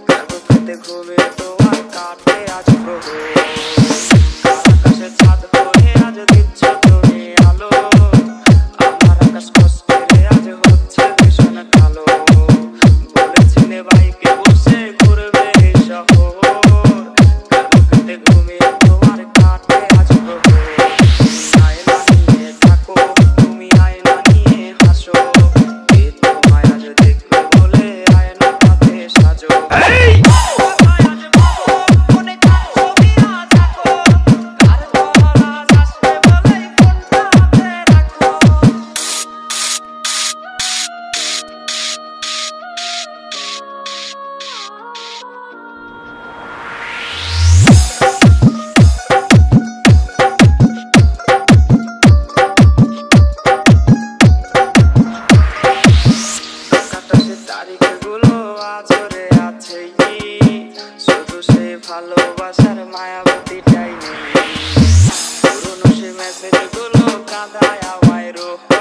কার বুকেতে ঘুমে তোমার কাটে আজ প্রহর। আকাশে চাঁদ করে আজ দিচ্ছ তুমি আলো, আমার আকাশ কষ্টের আজ হচ্ছে ভীষণ কালো। বলেছিলে বাইকে বসে ঘুরবে এই শহর, কার বুকেতে ঘুমে তোমার কাটে আজ প্রহর। আয়না নিয়ে থাকো তুমি, আয়না নিয়ে হাসো, কে তোমায় আজ দেখবে বলে আয়নাটাতে সাজো। তারিখগুলো আজরে আছেই, শুধু সে ভালোবাসার মায়াবতীটাই নেই। পুরনো সে মেসেজগুলো কাঁদায় আমায় রোহ।